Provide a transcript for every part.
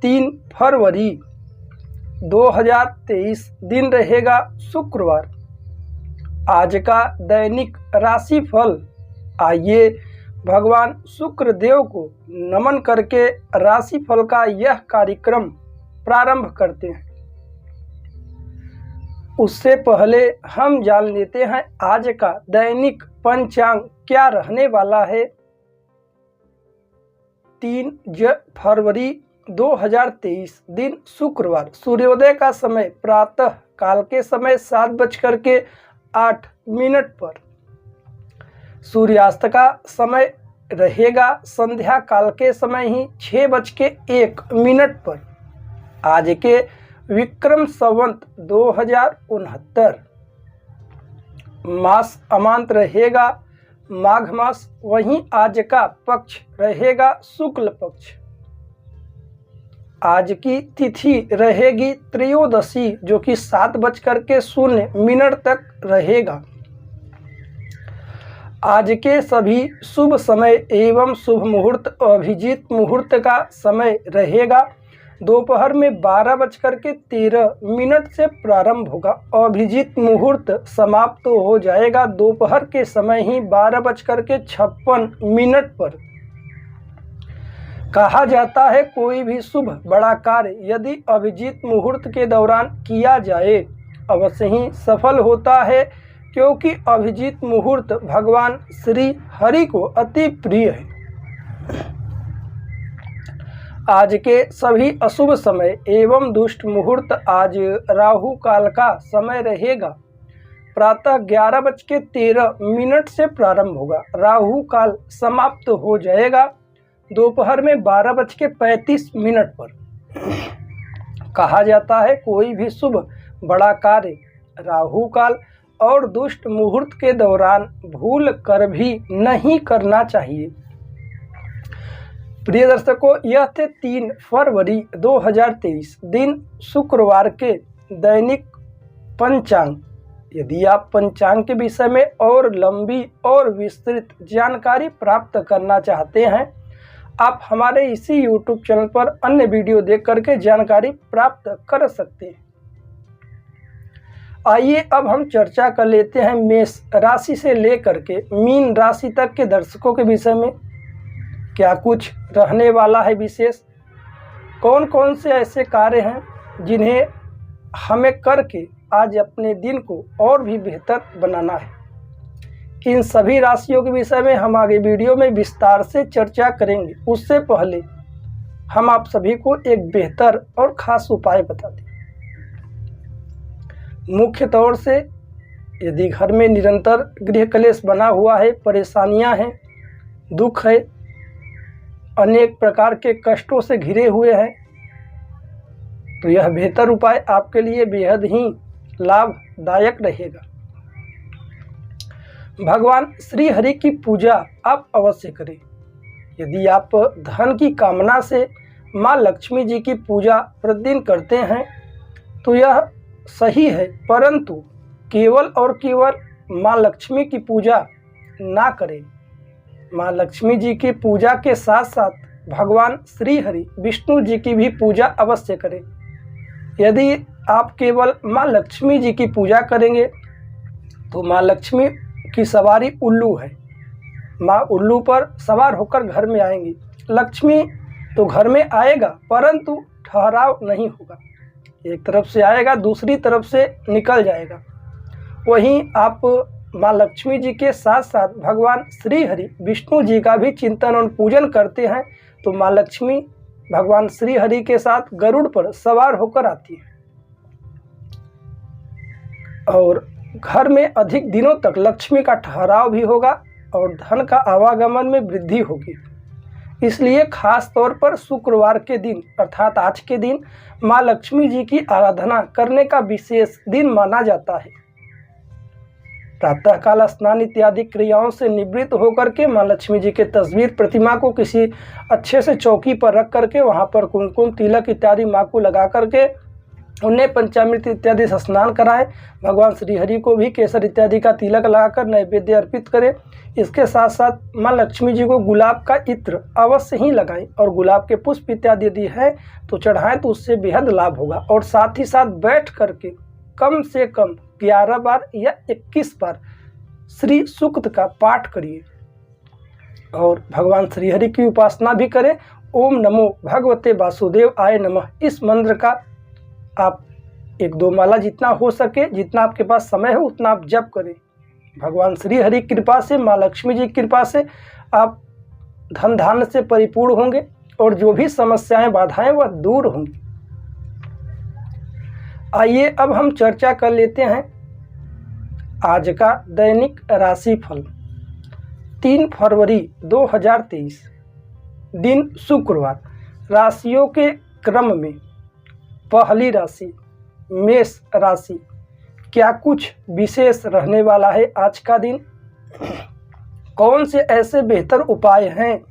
3 फरवरी 2023 दिन रहेगा शुक्रवार। आज का दैनिक राशिफल, आइए भगवान शुक्र देव को नमन करके राशिफल का यह कार्यक्रम प्रारंभ करते हैं। उससे पहले हम जान लेते हैं आज का दैनिक पंचांग क्या रहने वाला है। 3 फरवरी 2023 दिन शुक्रवार। सूर्योदय का समय प्रातः काल के समय 7:08 पर। सूर्यास्त का समय रहेगा संध्या काल के समय ही 6:01 पर। आज के विक्रम संवत 2069। मास अमांत रहेगा माघ मास। वहीं आज का पक्ष रहेगा शुक्ल पक्ष। आज की तिथि रहेगी त्रयोदशी, जो कि 7:0 तक रहेगा। आज के सभी शुभ समय एवं शुभ मुहूर्त अभिजीत मुहूर्त का समय रहेगा। दोपहर में 12:13 से प्रारंभ होगा। अभिजीत मुहूर्त समाप्त हो जाएगा दोपहर के समय ही 12:56 पर। कहा जाता है कोई भी शुभ बड़ा कार्य यदि अभिजीत मुहूर्त के दौरान किया जाए अवश्य ही सफल होता है, क्योंकि अभिजीत मुहूर्त भगवान श्री हरि को अति प्रिय है। आज के सभी अशुभ समय एवं दुष्ट मुहूर्त, आज राहु काल का समय रहेगा। प्रातः 11:13 से प्रारंभ होगा। राहु काल समाप्त हो जाएगा दोपहर में 12:35 पर। कहा जाता है कोई भी शुभ बड़ा कार्य राहु काल और दुष्ट मुहूर्त के दौरान भूल कर भी नहीं करना चाहिए। प्रिय दर्शकों, यह थे 3 फरवरी 2023 दिन शुक्रवार के दैनिक पंचांग। यदि आप पंचांग के विषय में और लंबी और विस्तृत जानकारी प्राप्त करना चाहते हैं, आप हमारे इसी YouTube चैनल पर अन्य वीडियो देख करके जानकारी प्राप्त कर सकते हैं। आइए अब हम चर्चा कर लेते हैं मेष राशि से लेकर के मीन राशि तक के दर्शकों के विषय में क्या कुछ रहने वाला है विशेष। कौन कौन से ऐसे कार्य हैं जिन्हें हमें करके आज अपने दिन को और भी बेहतर बनाना है। इन सभी राशियों के विषय में हम आगे वीडियो में विस्तार से चर्चा करेंगे। उससे पहले हम आप सभी को एक बेहतर और ख़ास उपाय बता दें। मुख्य तौर से यदि घर में निरंतर गृह कलेश बना हुआ है, परेशानियां हैं, दुख है, अनेक प्रकार के कष्टों से घिरे हुए हैं, तो यह बेहतर उपाय आपके लिए बेहद ही लाभदायक रहेगा। भगवान श्री हरि की पूजा आप अवश्य करें। यदि आप धन की कामना से माँ लक्ष्मी जी की पूजा प्रतिदिन करते हैं तो यह सही है, परंतु केवल और केवल माँ लक्ष्मी की पूजा ना करें। माँ लक्ष्मी जी की पूजा के साथ साथ भगवान श्री हरि विष्णु जी की भी पूजा अवश्य करें। यदि आप केवल माँ लक्ष्मी जी की पूजा करेंगे तो माँ लक्ष्मी की सवारी उल्लू है। माँ उल्लू पर सवार होकर घर में आएंगी। लक्ष्मी तो घर में आएगा परंतु ठहराव नहीं होगा। एक तरफ से आएगा दूसरी तरफ से निकल जाएगा। वहीं आप माँ लक्ष्मी जी के साथ साथ भगवान श्री हरि विष्णु जी का भी चिंतन और पूजन करते हैं तो माँ लक्ष्मी भगवान श्री हरि के साथ गरुड़ पर सवार होकर आती है और घर में अधिक दिनों तक लक्ष्मी का ठहराव भी होगा और धन का आवागमन में वृद्धि होगी। इसलिए खास तौर पर शुक्रवार के दिन अर्थात आज के दिन माँ लक्ष्मी जी की आराधना करने का विशेष दिन माना जाता है। प्रातःकाल स्नान इत्यादि क्रियाओं से निवृत्त होकर के माँ लक्ष्मी जी के तस्वीर प्रतिमा को किसी अच्छे से चौकी पर रख करके वहाँ पर कुमकुम तिलक इत्यादि माँ को लगा करके उन्हें पंचामृत इत्यादि से स्नान कराएं। भगवान श्री हरि को भी केसर इत्यादि का तिलक लगाकर नैवेद्य अर्पित करें। इसके साथ साथ माँ लक्ष्मी जी को गुलाब का इत्र अवश्य ही लगाएं और गुलाब के पुष्प इत्यादि यदि है तो चढ़ाएं, तो उससे बेहद लाभ होगा। और साथ ही साथ बैठ करके कम से कम 11 बार या 21 बार श्री सूक्त का पाठ करिए और भगवान श्री हरि की उपासना भी करें। ओम नमो भगवते वासुदेव आय नमः, इस मंत्र का आप 1-2 माला जितना हो सके, जितना आपके पास समय हो उतना आप जप करें। भगवान श्री हरि की कृपा से, माँ लक्ष्मी जी की कृपा से आप धन धान्य से परिपूर्ण होंगे और जो भी समस्याएं बाधाएं वह दूर होंगी। आइए अब हम चर्चा कर लेते हैं आज का दैनिक राशिफल 3 फरवरी 2023, दिन शुक्रवार। राशियों के क्रम में पहली राशि मेष राशि, क्या कुछ विशेष रहने वाला है आज का दिन? कौन से ऐसे बेहतर उपाय हैं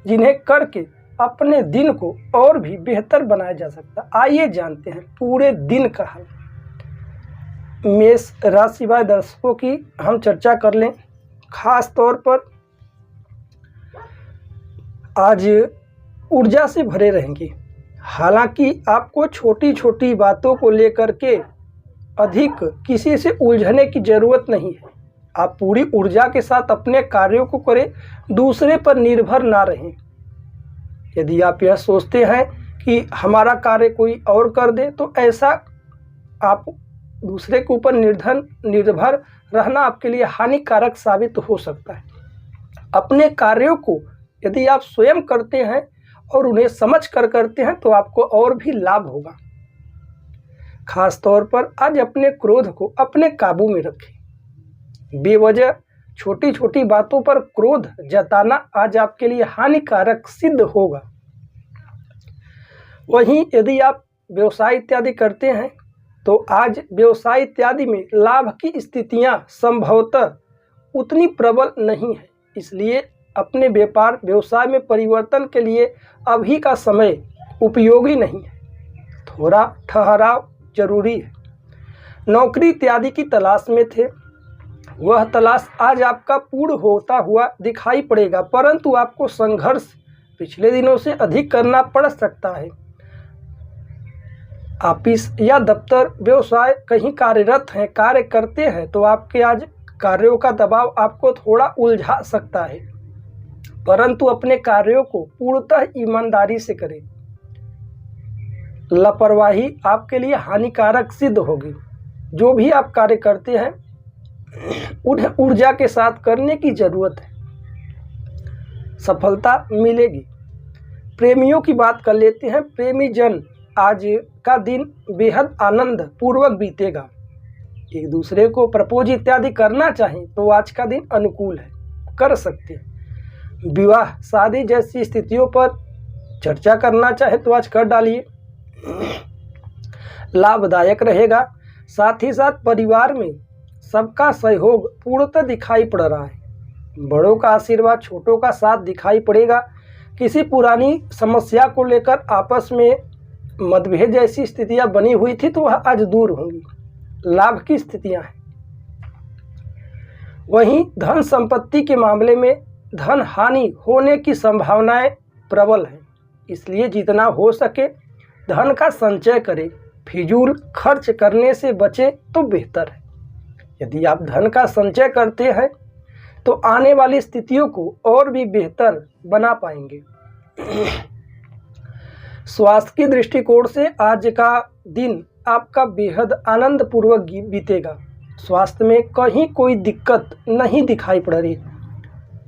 जिन्हें करके अपने दिन को और भी बेहतर बनाया जा सकता? आइए जानते हैं पूरे दिन का हाल। मेष राशि वाले दर्शकों की हम चर्चा कर लें। खास तौर पर आज ऊर्जा से भरे रहेंगे। हालांकि आपको छोटी छोटी बातों को लेकर के अधिक किसी से उलझने की ज़रूरत नहीं है। आप पूरी ऊर्जा के साथ अपने कार्यों को करें, दूसरे पर निर्भर ना रहें। यदि आप यह सोचते हैं कि हमारा कार्य कोई और कर दे, तो ऐसा आप दूसरे के ऊपर निर्भर रहना आपके लिए हानिकारक साबित हो सकता है। अपने कार्यों को यदि आप स्वयं करते हैं और उन्हें समझ कर करते हैं तो आपको और भी लाभ होगा। खास तौर पर आज अपने क्रोध को अपने काबू में रखें। बेवजह छोटी छोटी बातों पर क्रोध जताना आज आपके लिए हानिकारक सिद्ध होगा। वहीं यदि आप व्यवसाय इत्यादि करते हैं तो आज व्यवसाय इत्यादि में लाभ की स्थितियां संभवतः उतनी प्रबल नहीं है, इसलिए अपने व्यापार व्यवसाय में परिवर्तन के लिए अभी का समय उपयोगी नहीं है, थोड़ा ठहराव जरूरी है। नौकरी इत्यादि की तलाश में थे, वह तलाश आज आपका पूर्ण होता हुआ दिखाई पड़ेगा, परंतु आपको संघर्ष पिछले दिनों से अधिक करना पड़ सकता है। ऑफिस या दफ्तर व्यवसाय कहीं कार्यरत हैं, कार्य करते हैं, तो आपके आज कार्यों का दबाव आपको थोड़ा उलझा सकता है, परंतु अपने कार्यों को पूर्णतः ईमानदारी से करें। लापरवाही आपके लिए हानिकारक सिद्ध होगी। जो भी आप कार्य करते हैं उन्हें ऊर्जा के साथ करने की जरूरत है, सफलता मिलेगी। प्रेमियों की बात कर लेते हैं। प्रेमी जन आज का दिन बेहद आनंद पूर्वक बीतेगा। एक दूसरे को प्रपोज इत्यादि करना चाहें तो आज का दिन अनुकूल है, कर सकते हैं। विवाह शादी जैसी स्थितियों पर चर्चा करना चाहे तो आज कर डालिए, लाभदायक रहेगा। साथ ही साथ परिवार में सबका सहयोग पूर्णतः दिखाई पड़ रहा है। बड़ों का आशीर्वाद, छोटों का साथ दिखाई पड़ेगा। किसी पुरानी समस्या को लेकर आपस में मतभेद जैसी स्थितियां बनी हुई थी तो वह आज दूर होंगी, लाभ की स्थितियां हैं। वहीं धन संपत्ति के मामले में धन हानि होने की संभावनाएं प्रबल हैं, इसलिए जितना हो सके धन का संचय करें। फिजूल खर्च करने से बचें तो बेहतर है। यदि आप धन का संचय करते हैं तो आने वाली स्थितियों को और भी बेहतर बना पाएंगे। स्वास्थ्य की दृष्टिकोण से आज का दिन आपका बेहद आनंद पूर्वक बीतेगा। स्वास्थ्य में कहीं कोई दिक्कत नहीं दिखाई पड़ रही।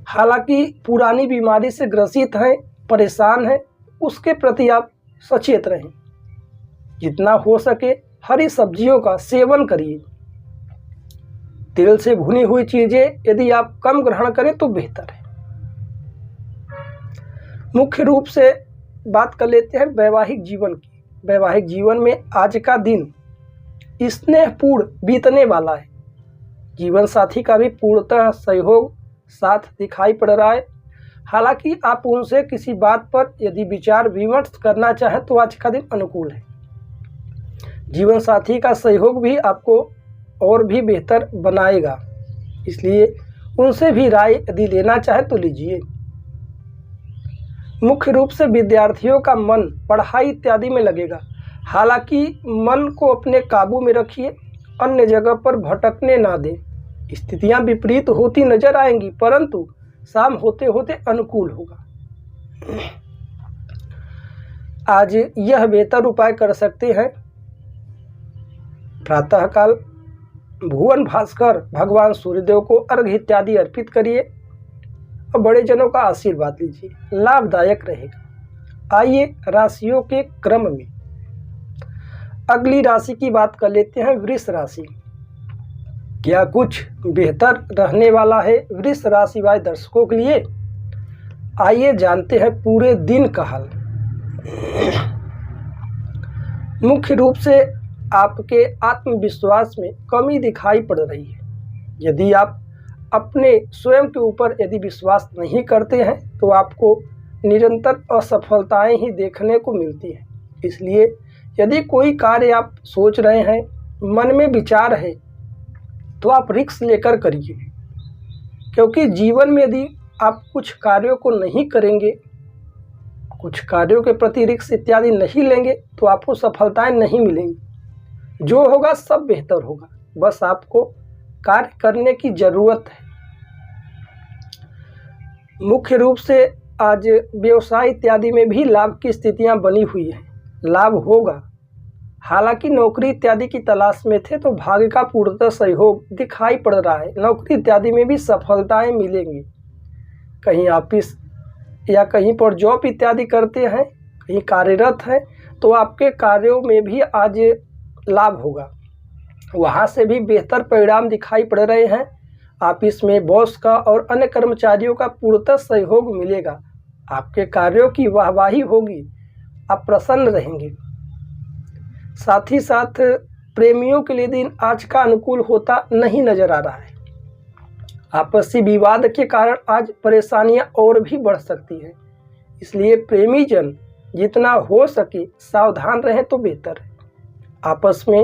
हालांकि पुरानी बीमारी से ग्रसित हैं, परेशान हैं, उसके प्रति आप सचेत रहें। जितना हो सके हरी सब्जियों का सेवन करिए। तेल से भुनी हुई चीज़ें यदि आप कम ग्रहण करें तो बेहतर है। मुख्य रूप से बात कर लेते हैं वैवाहिक जीवन की। वैवाहिक जीवन में आज का दिन स्नेहपूर्ण बीतने वाला है। जीवन साथी का भी पूर्णतः सहयोग साथ दिखाई पड़ रहा है। हालांकि आप उनसे किसी बात पर यदि विचार विमर्श करना चाहें तो आज का दिन अनुकूल है। जीवन साथी का सहयोग भी आपको और भी बेहतर बनाएगा, इसलिए उनसे भी राय यदि लेना चाहे तो लीजिए। मुख्य रूप से विद्यार्थियों का मन पढ़ाई इत्यादि में लगेगा, हालांकि मन को अपने काबू में रखिए, अन्य जगह पर भटकने ना दें। स्थितियां विपरीत होती नजर आएंगी, परंतु शाम होते होते अनुकूल होगा। आज यह बेहतर उपाय कर सकते हैं, प्रातःकाल भुवन भास्कर भगवान सूर्यदेव को अर्घ्य इत्यादि अर्पित करिए और बड़े जनों का आशीर्वाद लीजिए, लाभदायक रहेगा। आइए राशियों के क्रम में अगली राशि की बात कर लेते हैं, वृष राशि। क्या कुछ बेहतर रहने वाला है वृष राशि वाले दर्शकों के लिए? आइए जानते हैं पूरे दिन का हाल। मुख्य रूप से आपके आत्मविश्वास में कमी दिखाई पड़ रही है। यदि आप अपने स्वयं के ऊपर यदि विश्वास नहीं करते हैं तो आपको निरंतर असफलताएं ही देखने को मिलती हैं। इसलिए यदि कोई कार्य आप सोच रहे हैं, मन में विचार है, तो आप रिस्क लेकर करिए, क्योंकि जीवन में यदि आप कुछ कार्यों को नहीं करेंगे, कुछ कार्यों के प्रति रिस्क इत्यादि नहीं लेंगे, तो आपको सफलताएं नहीं मिलेंगी। जो होगा सब बेहतर होगा, बस आपको कार्य करने की जरूरत है। मुख्य रूप से आज व्यवसाय इत्यादि में भी लाभ की स्थितियां बनी हुई हैं, लाभ होगा। हालांकि नौकरी इत्यादि की तलाश में थे तो भाग्य का पूर्णतः सहयोग दिखाई पड़ रहा है। नौकरी इत्यादि में भी सफलताएं मिलेंगी। कहीं ऑफिस या कहीं पर जॉब इत्यादि करते हैं, कहीं कार्यरत हैं, तो आपके कार्यों में भी आज लाभ होगा, वहाँ से भी बेहतर परिणाम दिखाई पड़ रहे हैं। ऑफिस में बॉस का और अन्य कर्मचारियों का पूर्णतः सहयोग मिलेगा, आपके कार्यों की वाहवाही होगी, आप प्रसन्न रहेंगे। साथ ही साथ प्रेमियों के लिए दिन आज का अनुकूल होता नहीं नजर आ रहा है। आपसी विवाद के कारण आज परेशानियां और भी बढ़ सकती हैं, इसलिए प्रेमी जन जितना हो सके सावधान रहें तो बेहतर है। आपस में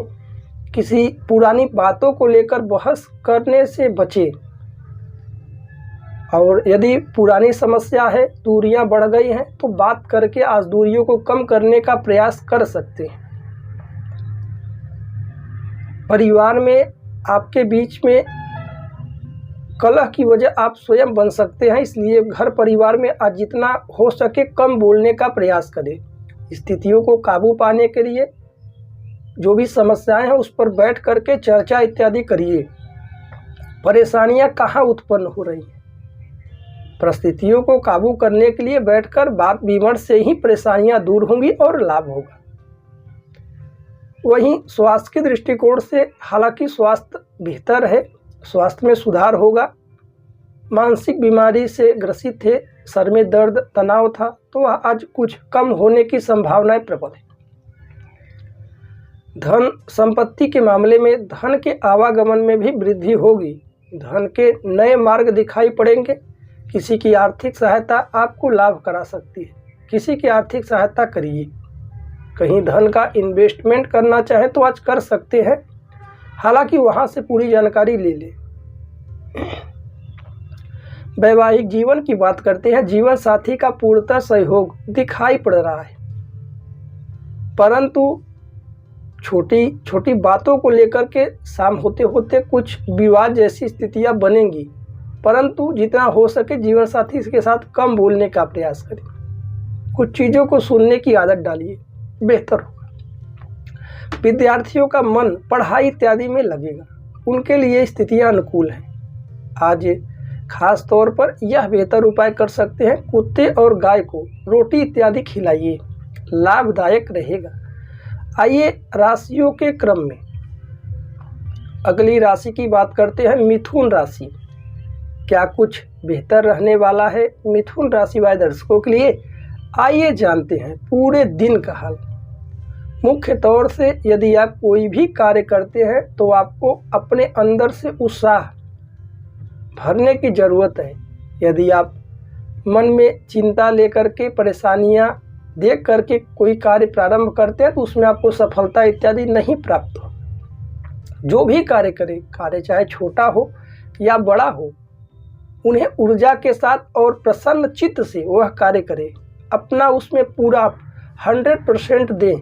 किसी पुरानी बातों को लेकर बहस करने से बचें, और यदि पुरानी समस्या है, दूरियां बढ़ गई हैं, तो बात करके आज दूरियों को कम करने का प्रयास कर सकते हैं। परिवार में आपके बीच में कलह की वजह आप स्वयं बन सकते हैं, इसलिए घर परिवार में आज जितना हो सके कम बोलने का प्रयास करें। स्थितियों को काबू पाने के लिए जो भी समस्याएं हैं उस पर बैठ करके चर्चा इत्यादि करिए। परेशानियां कहाँ उत्पन्न हो रही हैं, परिस्थितियों को काबू करने के लिए बैठकर बात विमर्श से ही परेशानियां दूर होंगी और लाभ होगा। वहीं स्वास्थ्य के दृष्टिकोण से हालांकि स्वास्थ्य बेहतर है, स्वास्थ्य में सुधार होगा। मानसिक बीमारी से ग्रसित थे, सर में दर्द, तनाव था, तो वह आज कुछ कम होने की संभावनाएं प्रबल है। धन संपत्ति के मामले में धन के आवागमन में भी वृद्धि होगी, धन के नए मार्ग दिखाई पड़ेंगे। किसी की आर्थिक सहायता आपको लाभ करा सकती है, किसी की आर्थिक सहायता करिए। कहीं धन का इन्वेस्टमेंट करना चाहें तो आज कर सकते हैं, हालांकि वहां से पूरी जानकारी ले लें। वैवाहिक जीवन की बात करते हैं, जीवन साथी का पूर्णतः सहयोग दिखाई पड़ रहा है, परंतु छोटी छोटी बातों को लेकर के शाम होते होते कुछ विवाद जैसी स्थितियां बनेंगी, परंतु जितना हो सके जीवन साथी के साथ कम बोलने का प्रयास करें। कुछ चीज़ों को सुनने की आदत डालिए, बेहतर होगा। विद्यार्थियों का मन पढ़ाई इत्यादि में लगेगा, उनके लिए स्थितियां अनुकूल हैं। आज खास तौर पर यह बेहतर उपाय कर सकते हैं, कुत्ते और गाय को रोटी इत्यादि खिलाइए, लाभदायक रहेगा। आइए राशियों के क्रम में अगली राशि की बात करते हैं, मिथुन राशि। क्या कुछ बेहतर रहने वाला है मिथुन राशि वाले दर्शकों के लिए? आइए जानते हैं पूरे दिन का हाल। मुख्य तौर से यदि आप कोई भी कार्य करते हैं तो आपको अपने अंदर से उत्साह भरने की ज़रूरत है। यदि आप मन में चिंता लेकर के परेशानियां देख करके कोई कार्य प्रारंभ करते हैं तो उसमें आपको सफलता इत्यादि नहीं प्राप्त हो। जो भी कार्य करें, कार्य चाहे छोटा हो या बड़ा हो, उन्हें ऊर्जा के साथ और प्रसन्न चित्त से वह कार्य करें, अपना उसमें पूरा 100% दें।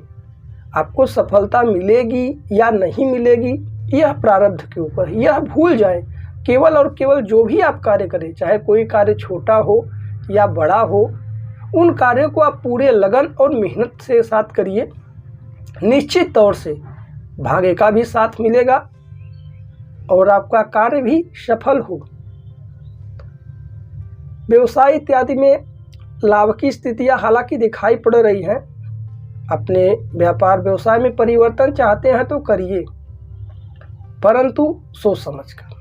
आपको सफलता मिलेगी या नहीं मिलेगी यह प्रारब्ध के ऊपर, यह भूल जाएं। केवल और केवल जो भी आप कार्य करें, चाहे कोई कार्य छोटा हो या बड़ा हो, उन कार्यों को आप पूरे लगन और मेहनत से साथ करिए। निश्चित तौर से भाग्य का भी साथ मिलेगा और आपका कार्य भी सफल होगा। व्यवसाय इत्यादि में लाभ की स्थितियां हालांकि दिखाई पड़ रही हैं। अपने व्यापार व्यवसाय में परिवर्तन चाहते हैं तो करिए, परंतु सोच समझकर।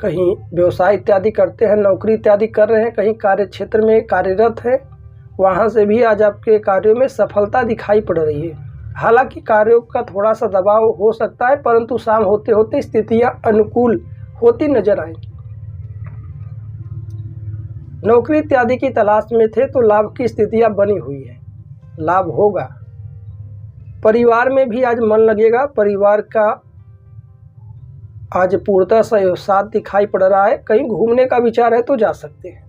कहीं व्यवसाय इत्यादि करते हैं, नौकरी इत्यादि कर रहे हैं, कहीं कार्य क्षेत्र में कार्यरत हैं, वहाँ से भी आज आपके कार्यों में सफलता दिखाई पड़ रही है। हालांकि कार्यों का थोड़ा सा दबाव हो सकता है, परंतु शाम होते होते स्थितियां अनुकूल होती नजर आएंगी। नौकरी इत्यादि की तलाश में थे तो लाभ की स्थितियां बनी हुई है, लाभ होगा। परिवार में भी आज मन लगेगा, परिवार का आज पूर्णतः साथ दिखाई पड़ रहा है। कहीं घूमने का विचार है तो जा सकते हैं।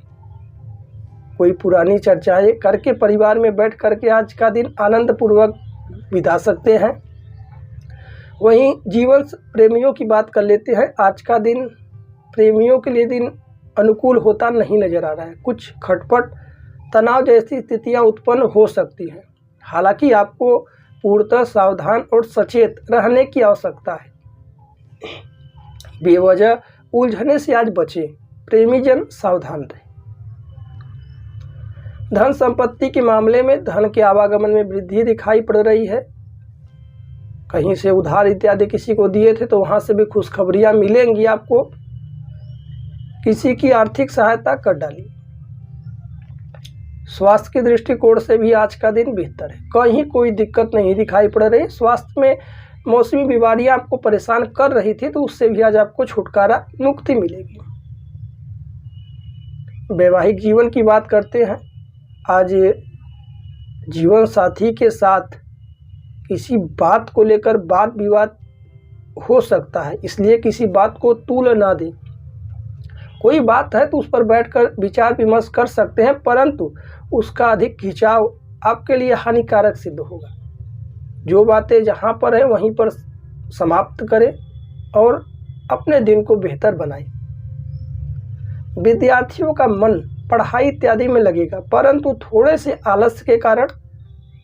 कोई पुरानी चर्चाएं करके परिवार में बैठ करके आज का दिन आनंद पूर्वक बिता सकते हैं। वहीं जीवन प्रेमियों की बात कर लेते हैं। आज का दिन प्रेमियों के लिए दिन अनुकूल होता नहीं नजर आ रहा है। कुछ खटपट, तनाव जैसी स्थितियां उत्पन्न हो सकती हैं। हालांकि आपको पूर्णतः सावधान और सचेत रहने की आवश्यकता है। बेवजह उलझने से आज बचें, प्रेमीजन सावधान रहें। धन संपत्ति के मामले में धन के आवागमन में वृद्धि दिखाई पड़ रही है। कहीं से उधार इत्यादि किसी को दिए थे तो वहां से भी खुशखबरियां मिलेंगी आपको। किसी की आर्थिक सहायता कर डाली। स्वास्थ्य के दृष्टिकोण से भी आज का दिन बेहतर है। कहीं कोई दिक्कत नहीं दिखाई पड़ रही। स्वास्थ्य में मौसमी बीमारियां आपको परेशान कर रही थी तो उससे भी आज आपको छुटकारा, मुक्ति मिलेगी। वैवाहिक जीवन की बात करते हैं। आज जीवन साथी के साथ किसी बात को लेकर वाद विवाद हो सकता है, इसलिए किसी बात को तूल ना दें। कोई बात है तो उस पर बैठकर विचार विमर्श कर सकते हैं, परंतु उसका अधिक खिंचाव आपके लिए हानिकारक सिद्ध होगा। जो बातें जहाँ पर है वहीं पर समाप्त करें और अपने दिन को बेहतर बनाएं। विद्यार्थियों का मन पढ़ाई इत्यादि में लगेगा, परंतु थोड़े से आलस्य के कारण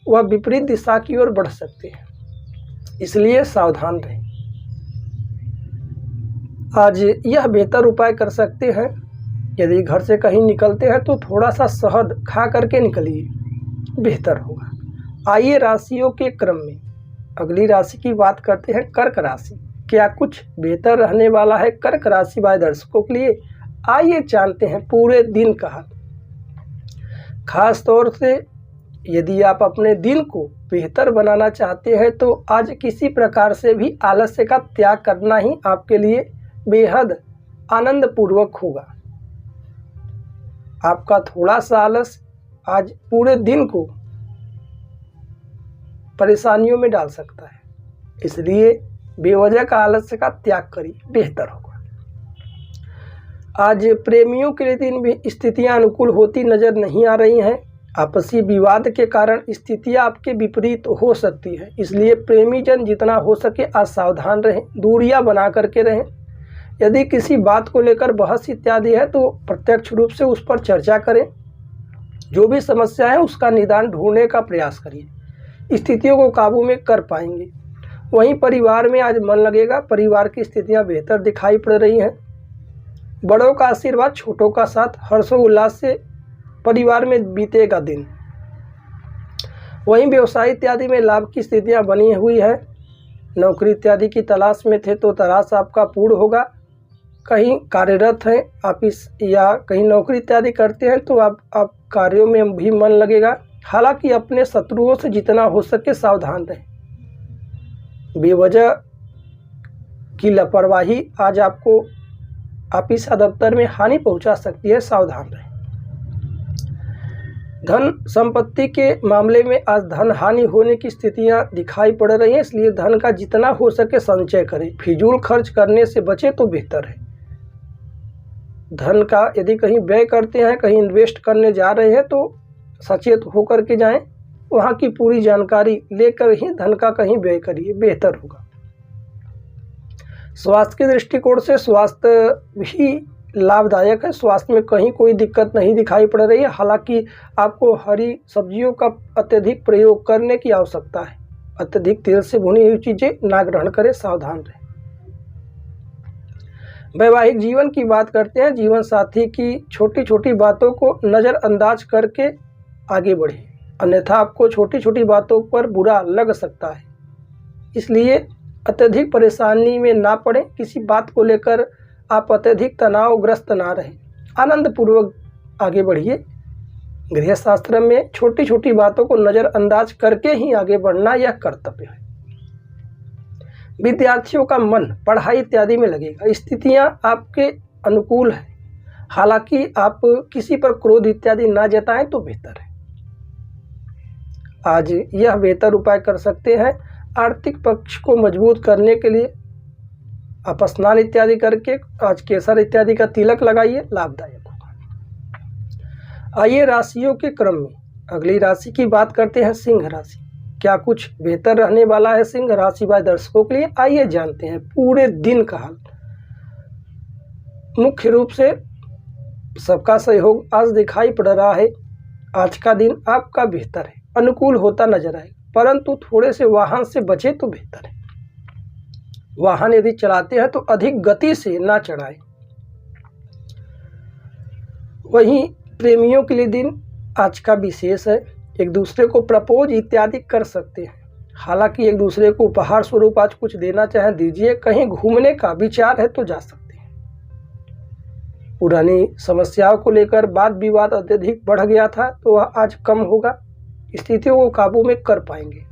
वह विपरीत दिशा की ओर बढ़ सकते हैं, इसलिए सावधान रहें। आज यह बेहतर उपाय कर सकते हैं। यदि घर से कहीं निकलते हैं तो थोड़ा सा शहद खा करके निकलिए, बेहतर होगा। आइए राशियों के क्रम में अगली राशि की बात करते हैं, कर्क राशि। क्या कुछ बेहतर रहने वाला है कर्क राशि वाले दर्शकों के लिए? आइए जानते हैं पूरे दिन का हाल। खास तौर से यदि आप अपने दिन को बेहतर बनाना चाहते हैं तो आज किसी प्रकार से भी आलस्य का त्याग करना ही आपके लिए बेहद आनंद पूर्वक होगा। आपका थोड़ा सा आलस आज पूरे दिन को परेशानियों में डाल सकता है, इसलिए बेवजह का आलस्य का त्याग करिए, बेहतर होगा। आज प्रेमियों के लिए दिन भी स्थितियां अनुकूल होती नजर नहीं आ रही हैं। आपसी विवाद के कारण स्थितियां आपके विपरीत हो सकती है, इसलिए प्रेमीजन जितना हो सके आज सावधान रहें, दूरियां बना करके रहें। यदि किसी बात को लेकर बहस इत्यादि है तो प्रत्यक्ष रूप से उस पर चर्चा करें। जो भी समस्या है उसका निदान ढूंढने का प्रयास करिए, स्थितियों को काबू में कर पाएंगे। वहीं परिवार में आज मन लगेगा, परिवार की स्थितियां बेहतर दिखाई पड़ रही हैं। बड़ों का आशीर्वाद, छोटों का साथ, हर्षोल्लास से परिवार में बीतेगा दिन। वहीं व्यवसाय इत्यादि में लाभ की स्थितियां बनी हुई है। नौकरी इत्यादि की तलाश में थे तो तलाश आपका पूर्ण होगा। कहीं कार्यरत हैं ऑफिस या कहीं नौकरी इत्यादि करते हैं तो आप कार्यों में भी मन लगेगा। हालांकि अपने शत्रुओं से जितना हो सके सावधान रहें। बेवजह की लापरवाही आज आपको ऑफिस या दफ्तर में हानि पहुंचा सकती है, सावधान रहें। धन संपत्ति के मामले में आज धन हानि होने की स्थितियां दिखाई पड़ रही हैं, इसलिए धन का जितना हो सके संचय करें। फिजूल खर्च करने से बचे तो बेहतर है। धन का यदि कहीं व्यय करते हैं, कहीं इन्वेस्ट करने जा रहे हैं, तो सचेत होकर के जाएं। वहाँ की पूरी जानकारी लेकर ही धन का कहीं व्यय करिए, बेहतर होगा। स्वास्थ्य के दृष्टिकोण से स्वास्थ्य भी लाभदायक है। स्वास्थ्य में कहीं कोई दिक्कत नहीं दिखाई पड़ रही है। हालांकि आपको हरी सब्जियों का अत्यधिक प्रयोग करने की आवश्यकता है। अत्यधिक तेल से भुनी हुई चीज़ें ना ग्रहण करें, सावधान रहें। वैवाहिक जीवन की बात करते हैं। जीवन साथी की छोटी छोटी बातों को नज़रअंदाज करके आगे बढ़ें, अन्यथा आपको छोटी छोटी बातों पर बुरा लग सकता है। इसलिए अत्यधिक परेशानी में ना पड़ें। किसी बात को लेकर आप अत्यधिक तनावग्रस्त ना रहें, आनंदपूर्वक आगे बढ़िए। गृह शास्त्र में छोटी छोटी बातों को नज़रअंदाज करके ही आगे बढ़ना यह कर्तव्य है। विद्यार्थियों का मन पढ़ाई इत्यादि में लगेगा। स्थितियां आपके अनुकूल हैं, हालांकि आप किसी पर क्रोध इत्यादि ना जताएं तो बेहतर है। आज यह बेहतर उपाय कर सकते हैं। आर्थिक पक्ष को मजबूत करने के लिए आप स्नान इत्यादि करके आज केसर इत्यादि का तिलक लगाइए, लाभदायक होगा। आइए राशियों के क्रम में अगली राशि की बात करते हैं, सिंह राशि। क्या कुछ बेहतर रहने वाला है सिंह राशि वाले दर्शकों के लिए? आइए जानते हैं पूरे दिन का हाल। मुख्य रूप से सबका सहयोग आज दिखाई पड़ रहा है। आज का दिन आपका बेहतर है, अनुकूल होता नजर आएगा, परंतु थोड़े से वाहन से बचे तो बेहतर है। वाहन यदि चलाते हैं तो अधिक गति से ना चलाएं। वहीं प्रेमियों के लिए दिन आज का विशेष है। एक दूसरे को प्रपोज इत्यादि कर सकते हैं। हालांकि एक दूसरे को उपहार स्वरूप आज कुछ देना चाहें दीजिए। कहीं घूमने का विचार है तो जा सकते हैं। पुरानी समस्याओं को लेकर वाद विवाद अत्यधिक बढ़ गया था तो वह आज कम होगा। स्थितियों को काबू में कर पाएंगे।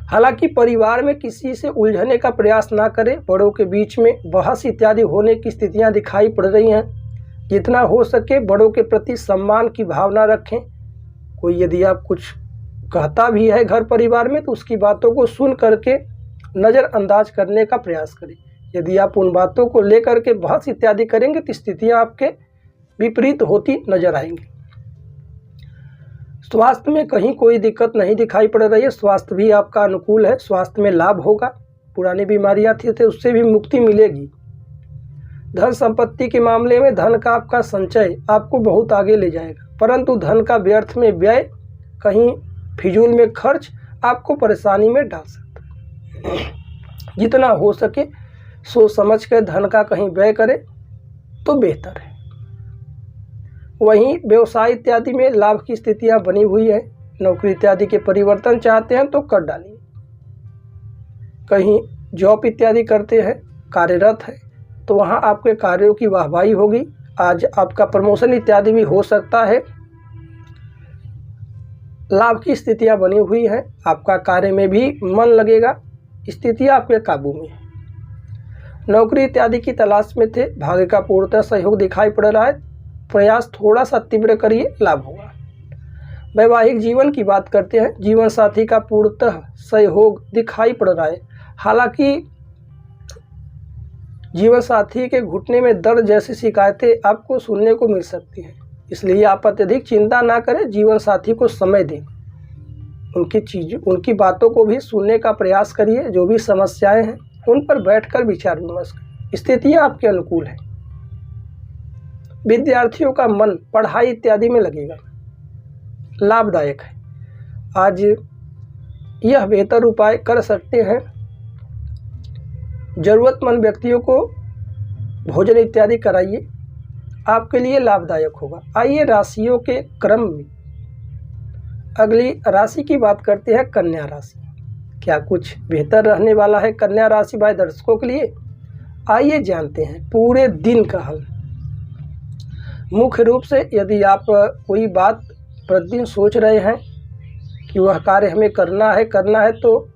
हालांकि परिवार में किसी से उलझने का प्रयास ना करें। बड़ों के बीच में बहस इत्यादि होने की स्थितियां दिखाई पड़ रही हैं। जितना हो सके बड़ों के प्रति सम्मान की भावना रखें। कोई यदि आप कुछ कहता भी है घर परिवार में तो उसकी बातों को सुन करके नज़रअंदाज करने का प्रयास करें। यदि आप उन बातों को लेकर के बहस इत्यादि करेंगे तो स्थितियां आपके विपरीत होती नजर आएंगी। स्वास्थ्य में कहीं कोई दिक्कत नहीं दिखाई पड़ रही है। स्वास्थ्य भी आपका अनुकूल है। स्वास्थ्य में लाभ होगा। पुरानी बीमारियां थी तो उससे भी मुक्ति मिलेगी। धन संपत्ति के मामले में धन का आपका संचय आपको बहुत आगे ले जाएगा, परंतु धन का व्यर्थ में व्यय, कहीं फिजूल में खर्च आपको परेशानी में डाल सकता है। जितना हो सके सोच समझ कर धन का कहीं व्यय करें तो बेहतर है। वहीं व्यवसाय इत्यादि में लाभ की स्थितियां बनी हुई है। नौकरी इत्यादि के परिवर्तन चाहते हैं तो कर डालिए। कहीं जॉब इत्यादि करते हैं, कार्यरत है, तो वहां आपके कार्यों की वाहवाही होगी। आज आपका प्रमोशन इत्यादि भी हो सकता है। लाभ की स्थितियां बनी हुई हैं। आपका कार्य में भी मन लगेगा। स्थितियां आपके काबू में है। नौकरी इत्यादि की तलाश में थे, भाग्य का पूर्णतः सहयोग दिखाई पड़ रहा है। प्रयास थोड़ा सा तीव्र करिए, लाभ होगा। वैवाहिक जीवन की बात करते हैं। जीवन साथी का पूर्णतः सहयोग दिखाई पड़ रहा है। हालांकि जीवन साथी के घुटने में दर्द जैसी शिकायतें आपको सुनने को मिल सकती हैं, इसलिए आप अत्यधिक चिंता ना करें। जीवन साथी को समय दें। उनकी बातों को भी सुनने का प्रयास करिए। जो भी समस्याएं हैं उन पर बैठकर विचार विमर्श करें। स्थितियां आपके अनुकूल हैं। विद्यार्थियों का मन पढ़ाई इत्यादि में लगेगा, लाभदायक है। आज यह बेहतर उपाय कर सकते हैं। जरूरतमंद व्यक्तियों को भोजन इत्यादि कराइए, आपके लिए लाभदायक होगा। आइए राशियों के क्रम में अगली राशि की बात करते हैं, कन्या राशि। क्या कुछ बेहतर रहने वाला है कन्या राशि वाले दर्शकों के लिए? आइए जानते हैं पूरे दिन का हाल। मुख्य रूप से यदि आप कोई बात प्रतिदिन सोच रहे हैं कि वह कार्य हमें करना है तो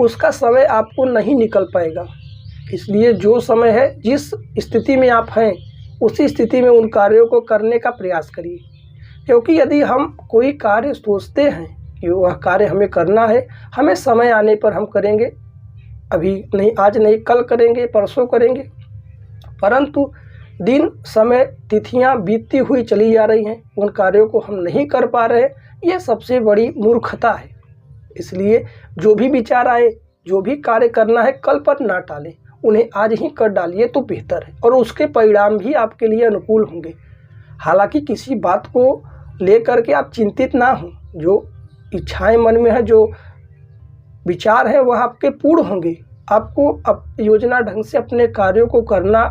उसका समय आपको नहीं निकल पाएगा। इसलिए जो समय है, जिस स्थिति में आप हैं उसी स्थिति में उन कार्यों को करने का प्रयास करिए। क्योंकि यदि हम कोई कार्य सोचते हैं कि वह कार्य हमें करना है, हमें समय आने पर हम करेंगे, अभी नहीं, आज नहीं, कल करेंगे, परसों करेंगे, परंतु दिन, समय, तिथियां बीतती हुई चली जा रही हैं, उन कार्यों को हम नहीं कर पा रहे, ये सबसे बड़ी मूर्खता है। इसलिए जो भी विचार आए, जो भी कार्य करना है, कल पर ना टालें, उन्हें आज ही कर डालिए तो बेहतर है, और उसके परिणाम भी आपके लिए अनुकूल होंगे। हालांकि किसी बात को लेकर के आप चिंतित ना हों, जो इच्छाएं मन में है, जो विचार है, वह आपके पूर्ण होंगे। आपको अब योजना ढंग से अपने कार्यों को करना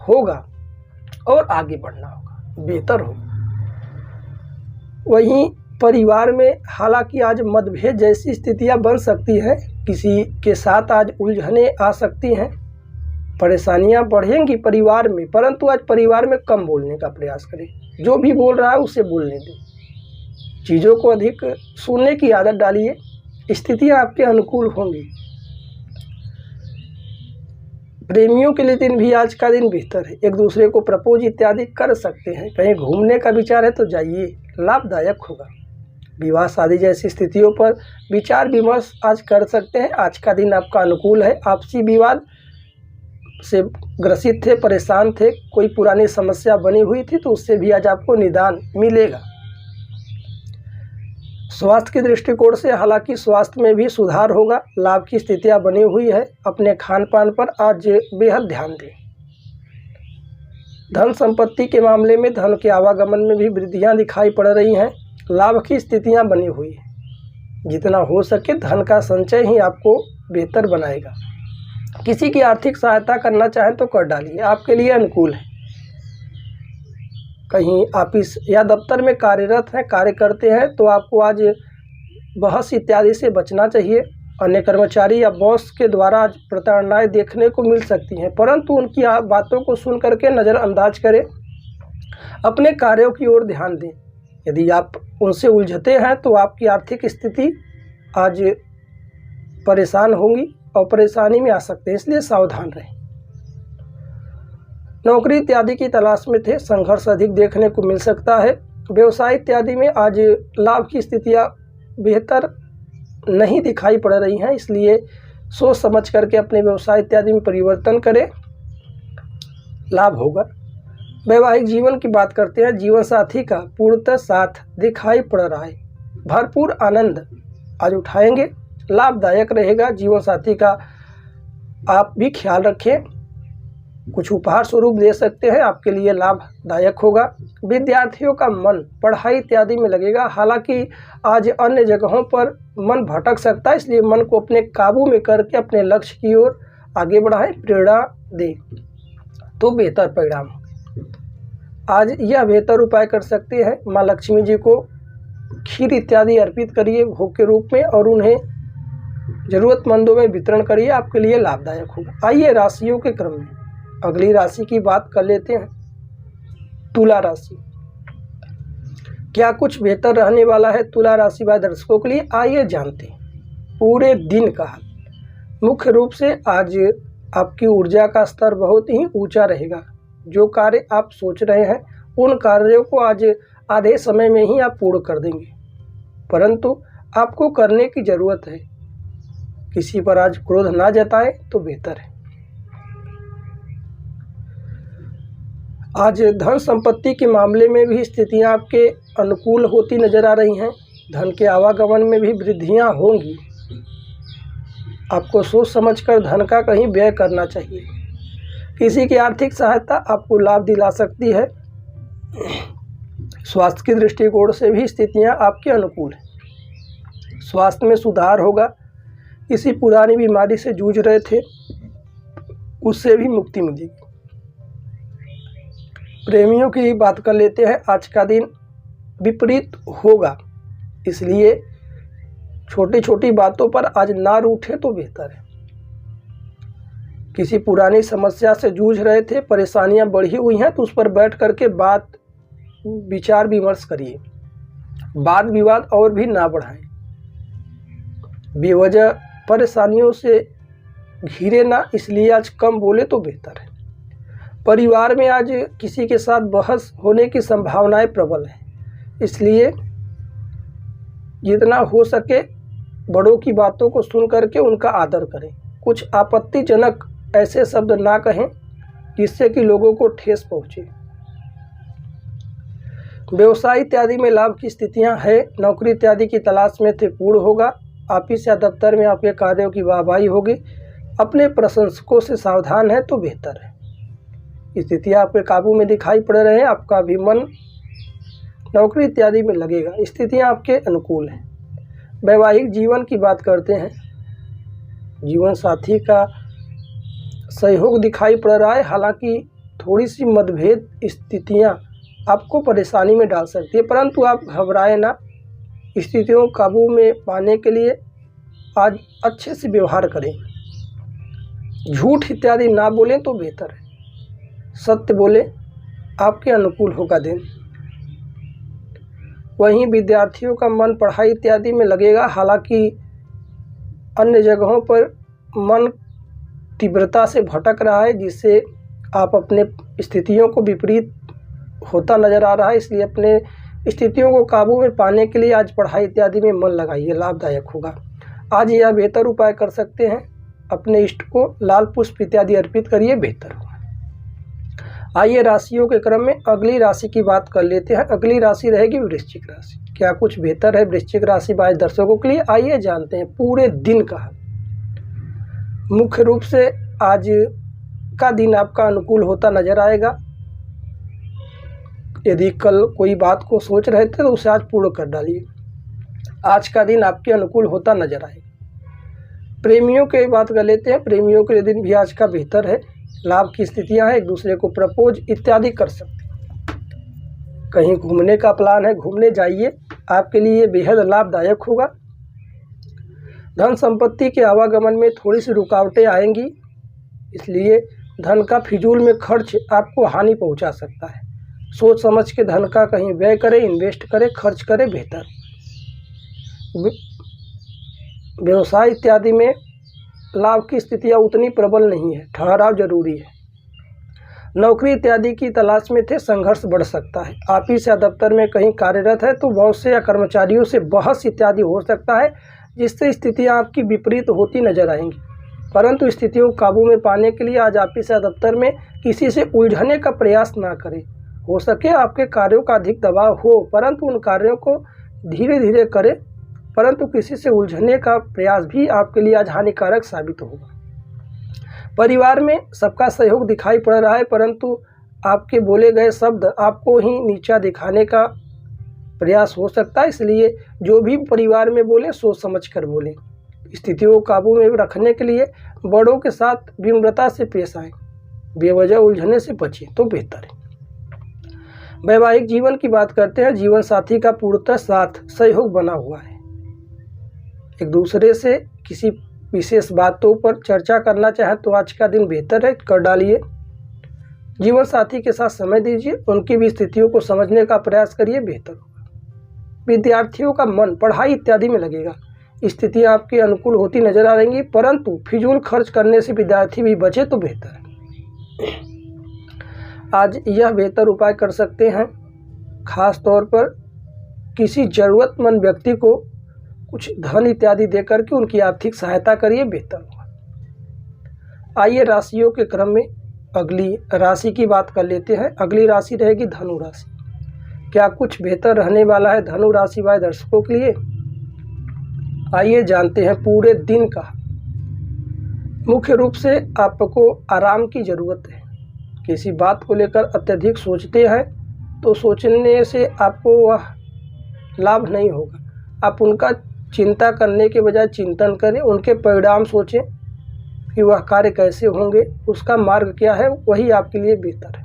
होगा और आगे बढ़ना होगा, बेहतर होगा। वहीं परिवार में हालांकि आज मतभेद जैसी स्थितियां बन सकती हैं, किसी के साथ आज उलझनें आ सकती हैं, परेशानियां बढ़ेंगी परिवार में, परंतु आज परिवार में कम बोलने का प्रयास करें। जो भी बोल रहा है उसे बोलने दें, चीज़ों को अधिक सुनने की आदत डालिए, स्थितियां आपके अनुकूल होंगी। प्रेमियों के लिए दिन भी आज का दिन बेहतर है, एक दूसरे को प्रपोज इत्यादि कर सकते हैं। कहीं घूमने का विचार है तो जाइए, लाभदायक होगा। विवाह शादी जैसी स्थितियों पर विचार विमर्श आज कर सकते हैं। आज का दिन आपका अनुकूल है। आपसी विवाद से ग्रसित थे, परेशान थे, कोई पुरानी समस्या बनी हुई थी तो उससे भी आज आपको निदान मिलेगा। स्वास्थ्य के दृष्टिकोण से हालांकि स्वास्थ्य में भी सुधार होगा, लाभ की स्थितियां बनी हुई है। अपने खान पान पर आज बेहद ध्यान दें। धन संपत्ति के मामले में धन के आवागमन में भी वृद्धियां दिखाई पड़ रही हैं, लाभ की स्थितियां बनी हुई है। जितना हो सके धन का संचय ही आपको बेहतर बनाएगा। किसी की आर्थिक सहायता करना चाहें तो कर डालिए, आपके लिए अनुकूल है। कहीं ऑफिस या दफ्तर में कार्यरत हैं, कार्य करते हैं तो आपको आज बहस इत्यादि से बचना चाहिए। अन्य कर्मचारी या बॉस के द्वारा आज प्रताड़नाएं देखने को मिल सकती हैं, परंतु उनकी बातों को सुन करके नज़रअंदाज करें, अपने कार्यों की ओर ध्यान दें। यदि आप उनसे उलझते हैं तो आपकी आर्थिक स्थिति आज परेशान होंगी और परेशानी में आ सकते हैं, इसलिए सावधान रहें। नौकरी इत्यादि की तलाश में थे, संघर्ष अधिक देखने को मिल सकता है। व्यवसाय इत्यादि में आज लाभ की स्थितियां बेहतर नहीं दिखाई पड़ रही हैं, इसलिए सोच समझ करके अपने व्यवसाय इत्यादि में परिवर्तन करें, लाभ होगा। वैवाहिक जीवन की बात करते हैं, जीवन साथी का पूर्णतः साथ दिखाई पड़ रहा है, भरपूर आनंद आज उठाएंगे, लाभदायक रहेगा। जीवन साथी का आप भी ख्याल रखें, कुछ उपहार स्वरूप दे सकते हैं, आपके लिए लाभदायक होगा। विद्यार्थियों का मन पढ़ाई इत्यादि में लगेगा, हालांकि आज अन्य जगहों पर मन भटक सकता है, इसलिए मन को अपने काबू में करके अपने लक्ष्य की ओर आगे बढ़ाएं, प्रेरणा दें तो बेहतर परिणाम। आज यह बेहतर उपाय कर सकते हैं, माँ लक्ष्मी जी को खीर इत्यादि अर्पित करिए भोग के रूप में और उन्हें ज़रूरतमंदों में वितरण करिए, आपके लिए लाभदायक होगा। आइए राशियों के क्रम में अगली राशि की बात कर लेते हैं, तुला राशि। क्या कुछ बेहतर रहने वाला है तुला राशि वाले दर्शकों के लिए? आइए जानते हैं पूरे दिन का हाल। मुख्य रूप से आज आपकी ऊर्जा का स्तर बहुत ही ऊंचा रहेगा। जो कार्य आप सोच रहे हैं उन कार्यों को आज आधे समय में ही आप पूर्ण कर देंगे, परंतु आपको करने की ज़रूरत है। किसी पर आज क्रोध ना जताएं तो बेहतर है। आज धन संपत्ति के मामले में भी स्थितियां आपके अनुकूल होती नज़र आ रही हैं। धन के आवागमन में भी वृद्धियां होंगी। आपको सोच समझकर धन का कहीं व्यय करना चाहिए। किसी की आर्थिक सहायता आपको लाभ दिला सकती है। स्वास्थ्य की दृष्टिकोण से भी स्थितियां आपके अनुकूल हैं। स्वास्थ्य में सुधार होगा। किसी पुरानी बीमारी से जूझ रहे थे उससे भी मुक्ति मिलेगी। प्रेमियों की बात कर लेते हैं। आज का दिन विपरीत होगा, इसलिए छोटी छोटी बातों पर आज ना रूठे तो बेहतर है। किसी पुरानी समस्या से जूझ रहे थे, परेशानियां बढ़ी हुई हैं, तो उस पर बैठ करके बात विचार विमर्श करिए। वाद विवाद और भी ना बढ़ाएं। बेवजह परेशानियों से घिरे ना, इसलिए आज कम बोले तो बेहतर है। परिवार में आज किसी के साथ बहस होने की संभावनाएं प्रबल है। इसलिए जितना हो सके बड़ों की बातों को सुन करके उनका आदर करें। कुछ आपत्तिजनक ऐसे शब्द ना कहें जिससे कि लोगों को ठेस पहुँचे। व्यवसाय इत्यादि में लाभ की स्थितियां है। नौकरी इत्यादि की तलाश में थे, पूर्ण होगा। ऑफिस या दफ्तर में आपके कार्यों की वाहवाही होगी। अपने प्रशंसकों से सावधान है तो बेहतर है। स्थितियां आपके काबू में दिखाई पड़ रहे हैं। आपका भी मन नौकरी इत्यादि में लगेगा। स्थितियां आपके अनुकूल हैं। वैवाहिक जीवन की बात करते हैं। जीवन साथी का सहयोग दिखाई पड़ रहा है। हालांकि थोड़ी सी मतभेद स्थितियां आपको परेशानी में डाल सकती है, परंतु आप घबराएं ना। स्थितियों को काबू में पाने के लिए आज अच्छे से व्यवहार करें। झूठ इत्यादि ना बोलें तो बेहतर है। सत्य बोले, आपके अनुकूल होगा दिन। वहीं विद्यार्थियों का मन पढ़ाई इत्यादि में लगेगा। हालांकि अन्य जगहों पर मन तीव्रता से भटक रहा है, जिससे आप अपने स्थितियों को विपरीत होता नज़र आ रहा है। इसलिए अपने स्थितियों को काबू में पाने के लिए आज पढ़ाई इत्यादि में मन लगाइए, लाभदायक होगा। आज यह बेहतर उपाय कर सकते हैं। अपने इष्ट को लाल पुष्प इत्यादि अर्पित करिए, बेहतर होगा। आइए राशियों के क्रम में अगली राशि की बात कर लेते हैं। अगली राशि रहेगी वृश्चिक राशि। क्या कुछ बेहतर है वृश्चिक राशि वाले दर्शकों के लिए? आइए जानते हैं पूरे दिन का। मुख्य रूप से आज का दिन आपका अनुकूल होता नजर आएगा। यदि कल कोई बात को सोच रहे थे तो उसे आज पूर्ण कर डालिए। आज का दिन आपके अनुकूल होता नजर आएगा। प्रेमियों की बात कर लेते हैं। प्रेमियों के लिए दिन भी आज का बेहतर है। लाभ की स्थितियां हैं। एक दूसरे को प्रपोज इत्यादि कर सकते हैं। कहीं घूमने का प्लान है, घूमने जाइए, आपके लिए बेहद लाभदायक होगा। धन संपत्ति के आवागमन में थोड़ी सी रुकावटें आएंगी, इसलिए धन का फिजूल में खर्च आपको हानि पहुंचा सकता है। सोच समझ के धन का कहीं व्यय करें, इन्वेस्ट करें, खर्च करें, बेहतर। व्यवसाय इत्यादि में लाभ की स्थितियां उतनी प्रबल नहीं है, ठहराव जरूरी है। नौकरी इत्यादि की तलाश में थे, संघर्ष बढ़ सकता है। ऑफिस या दफ्तर में कहीं कार्यरत है तो बॉस से या कर्मचारियों से बहस इत्यादि हो सकता है, जिससे स्थितियां आपकी विपरीत होती नजर आएंगी। परंतु स्थितियों को काबू में पाने के लिए आज ऑफिस या दफ्तर में किसी से उलझने का प्रयास ना करें। हो सके आपके कार्यों का अधिक दबाव हो, परंतु उन कार्यों को धीरे धीरे करें। परंतु किसी से उलझने का प्रयास भी आपके लिए आज हानिकारक साबित होगा। परिवार में सबका सहयोग दिखाई पड़ रहा है, परंतु आपके बोले गए शब्द आपको ही नीचा दिखाने का प्रयास हो सकता है। इसलिए जो भी परिवार में बोले सोच समझ कर बोले। स्थितियों को काबू में रखने के लिए बड़ों के साथ विनम्रता से पेश आए। बेवजह उलझने से बचें तो बेहतर है। वैवाहिक जीवन की बात करते हैं। जीवन साथी का पूर्णतः साथ सहयोग बना हुआ है। एक दूसरे से किसी विशेष बातों पर चर्चा करना चाहे तो आज का दिन बेहतर है, कर डालिए। जीवन साथी के साथ समय दीजिए, उनकी भी स्थितियों को समझने का प्रयास करिए, बेहतर होगा। विद्यार्थियों का मन पढ़ाई इत्यादि में लगेगा। स्थितियां आपके अनुकूल होती नजर आ रही, परंतु फिजूल खर्च करने से विद्यार्थी भी बचे तो बेहतर है। आज यह बेहतर उपाय कर सकते हैं। खास तौर पर किसी ज़रूरतमंद व्यक्ति को कुछ धन इत्यादि देकर के उनकी आर्थिक सहायता करिए, बेहतर होगा। आइए राशियों के क्रम में अगली राशि की बात कर लेते हैं। अगली राशि रहेगी धनु राशि। क्या कुछ बेहतर रहने वाला है धनु राशि वाले दर्शकों के लिए? आइए जानते हैं पूरे दिन का। मुख्य रूप से आपको आराम की ज़रूरत है। किसी बात को लेकर अत्यधिक सोचते हैं तो सोचने से आपको वह लाभ नहीं होगा। आप उनका चिंता करने के बजाय चिंतन करें, उनके परिणाम सोचें कि वह कार्य कैसे होंगे, उसका मार्ग क्या है, वही आपके लिए बेहतर है।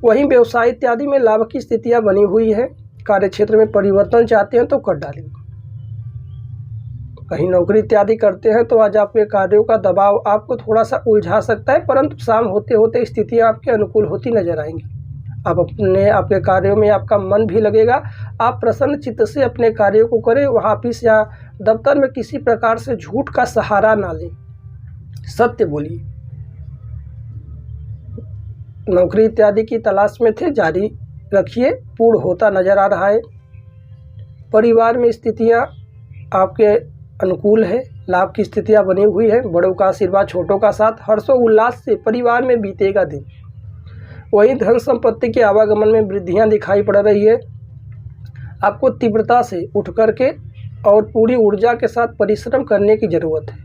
वहीं व्यवसाय इत्यादि में लाभ की स्थितियां बनी हुई है। कार्य क्षेत्र में परिवर्तन चाहते हैं तो कर डालेंगे। कहीं नौकरी इत्यादि करते हैं तो आज आपके कार्यों का दबाव आपको थोड़ा सा उलझा सकता है, परंतु शाम होते होते स्थितियां आपके अनुकूल होती नजर आएंगी। आप आपके कार्यों में आपका मन भी लगेगा। आप प्रसन्न चित्त से अपने कार्यों को करें। वहाँ ऑफिस या दफ्तर में किसी प्रकार से झूठ का सहारा ना लें, सत्य बोलिए। नौकरी इत्यादि की तलाश में थे, जारी रखिए, पूर्ण होता नज़र आ रहा है। परिवार में स्थितियां आपके अनुकूल है, लाभ की स्थितियां बनी हुई है। बड़ों का आशीर्वाद, छोटों का साथ, हर्षोल्लास से परिवार में बीतेगा दिन। वहीं धन संपत्ति के आवागमन में वृद्धियां दिखाई पड़ रही है। आपको तीव्रता से उठ करके और पूरी ऊर्जा के साथ परिश्रम करने की ज़रूरत है।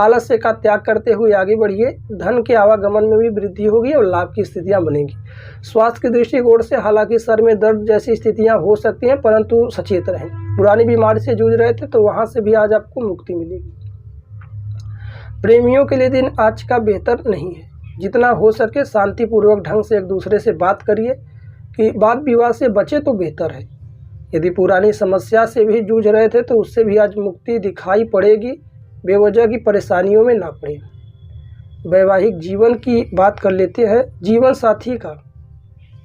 आलस्य का त्याग करते हुए आगे बढ़िए। धन के आवागमन में भी वृद्धि होगी और लाभ की स्थितियां बनेगी। स्वास्थ्य की दृष्टिकोण से हालांकि सर में दर्द जैसी स्थितियां हो सकती हैं, परंतु सचेत रहें। पुरानी बीमारी से जूझ रहे थे तो वहां से भी आज आपको मुक्ति मिलेगी। प्रेमियों के लिए दिन आज का बेहतर नहीं है। जितना हो सके शांतिपूर्वक ढंग से एक दूसरे से बात करिए कि वाद विवाद से बचे तो बेहतर है। यदि पुरानी समस्या से भी जूझ रहे थे तो उससे भी आज मुक्ति दिखाई पड़ेगी। बेवजह की परेशानियों में ना पड़े। वैवाहिक जीवन की बात कर लेते हैं। जीवन साथी का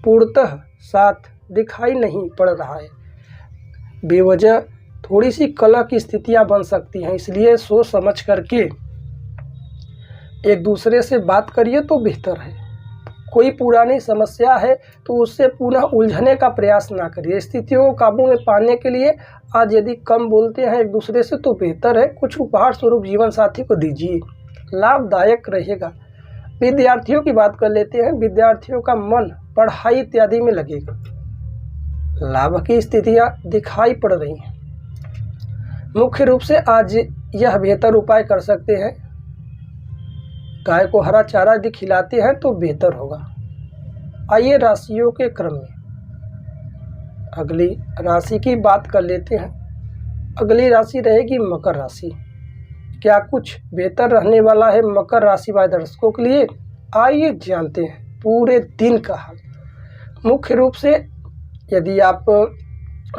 पूर्णतः साथ दिखाई नहीं पड़ रहा है। बेवजह थोड़ी सी कलह की स्थितियां बन सकती हैं, इसलिए सोच समझ करके एक दूसरे से बात करिए तो बेहतर है। कोई पुरानी समस्या है तो उससे पुनः उलझने का प्रयास ना करिए। स्थितियों को काबू में पाने के लिए आज यदि कम बोलते हैं एक दूसरे से तो बेहतर है। कुछ उपहार स्वरूप जीवन साथी को दीजिए, लाभदायक रहेगा। विद्यार्थियों की बात कर लेते हैं। विद्यार्थियों का मन पढ़ाई इत्यादि में लगेगा। लाभ की स्थितियां दिखाई पड़ रही हैं। मुख्य रूप से आज यह बेहतर उपाय कर सकते हैं। गाय को हरा चारा यदि खिलाते हैं तो बेहतर होगा। आइए राशियों के क्रम में अगली राशि की बात कर लेते हैं। अगली राशि रहेगी मकर राशि। क्या कुछ बेहतर रहने वाला है मकर राशि वाले दर्शकों के लिए? आइए जानते हैं पूरे दिन का हाल। मुख्य रूप से यदि आप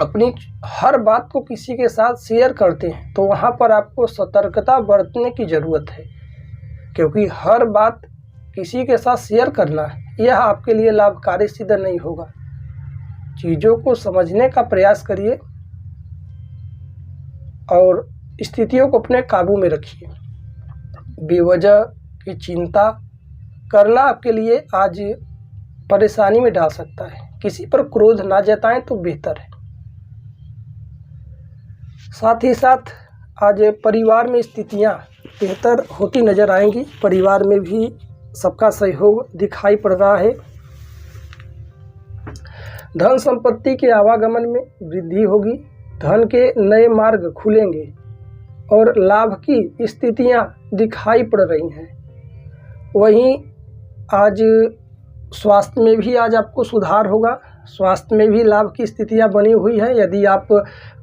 अपनी हर बात को किसी के साथ शेयर करते हैं तो वहाँ पर आपको सतर्कता बरतने की ज़रूरत है, क्योंकि हर बात किसी के साथ शेयर करना यह आपके लिए लाभकारी सिद्ध नहीं होगा। चीज़ों को समझने का प्रयास करिए और स्थितियों को अपने काबू में रखिए। बेवजह की चिंता करना आपके लिए आज परेशानी में डाल सकता है। किसी पर क्रोध ना जताएं तो बेहतर है। साथ ही साथ आज परिवार में स्थितियां बेहतर होती नज़र आएंगी। परिवार में भी सबका सहयोग दिखाई पड़ रहा है। धन संपत्ति के आवागमन में वृद्धि होगी। धन के नए मार्ग खुलेंगे और लाभ की स्थितियां दिखाई पड़ रही हैं। वहीं आज स्वास्थ्य में भी आज आपको सुधार होगा। स्वास्थ्य में भी लाभ की स्थितियां बनी हुई है। यदि आप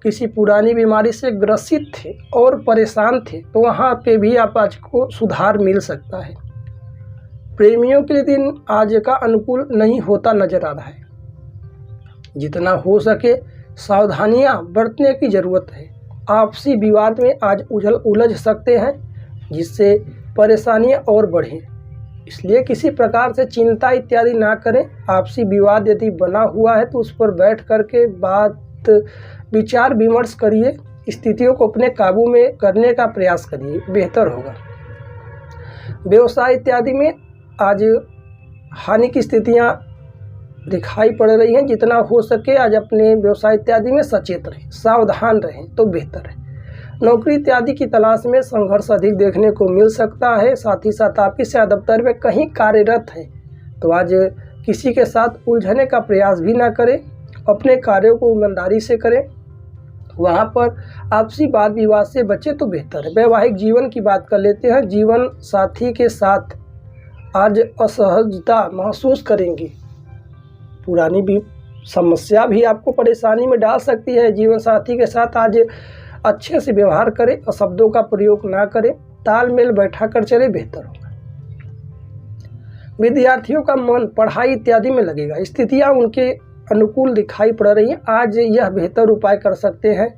किसी पुरानी बीमारी से ग्रसित थे और परेशान थे तो वहाँ पे भी आप आज को सुधार मिल सकता है। प्रेमियों के लिए दिन आज का अनुकूल नहीं होता नजर आ रहा है। जितना हो सके सावधानियां बरतने की ज़रूरत है। आपसी विवाद में आज उलझ सकते हैं, जिससे परेशानियां और बढ़ें। इसलिए किसी प्रकार से चिंता इत्यादि ना करें। आपसी विवाद यदि बना हुआ है तो उस पर बैठ करके बात विचार विमर्श करिए। स्थितियों को अपने काबू में करने का प्रयास करिए, बेहतर होगा। व्यवसाय इत्यादि में आज हानि की स्थितियां दिखाई पड़ रही हैं। जितना हो सके आज अपने व्यवसाय इत्यादि में सचेत रहें, सावधान रहें तो बेहतर है। नौकरी इत्यादि की तलाश में संघर्ष अधिक देखने को मिल सकता है। साथ ही साथ ऑफिस या दफ्तर में कहीं कार्यरत हैं तो आज किसी के साथ उलझने का प्रयास भी ना करें। अपने कार्यों को ईमानदारी से करें। वहाँ पर आपसी वाद विवाद से बचे तो बेहतर है। वैवाहिक जीवन की बात कर लेते हैं। जीवन साथी के साथ आज असहजता महसूस करेंगे। पुरानी भी समस्या भी आपको परेशानी में डाल सकती है। जीवन साथी के साथ आज अच्छे से व्यवहार करें और शब्दों का प्रयोग ना करें। तालमेल बैठा कर चले, बेहतर होगा। विद्यार्थियों का मन पढ़ाई इत्यादि में लगेगा। स्थितियां उनके अनुकूल दिखाई पड़ रही हैं। आज यह बेहतर उपाय कर सकते हैं।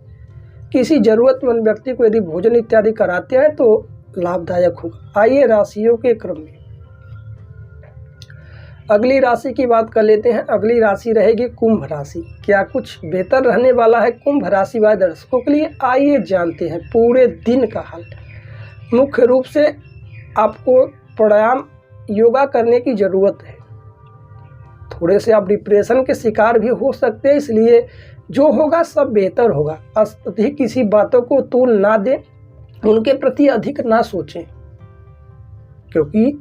किसी ज़रूरतमंद व्यक्ति को यदि भोजन इत्यादि कराते हैं तो लाभदायक होगा। आइए राशियों के क्रम में अगली राशि की बात कर लेते हैं। अगली राशि रहेगी कुंभ राशि। क्या कुछ बेहतर रहने वाला है कुंभ राशि वाले दर्शकों के लिए? आइए जानते हैं पूरे दिन का हाल। मुख्य रूप से आपको प्राणायाम योगा करने की ज़रूरत है। थोड़े से आप डिप्रेशन के शिकार भी हो सकते हैं, इसलिए जो होगा सब बेहतर होगा। अधिक किसी बातों को तूल ना दें, उनके प्रति अधिक ना सोचें, क्योंकि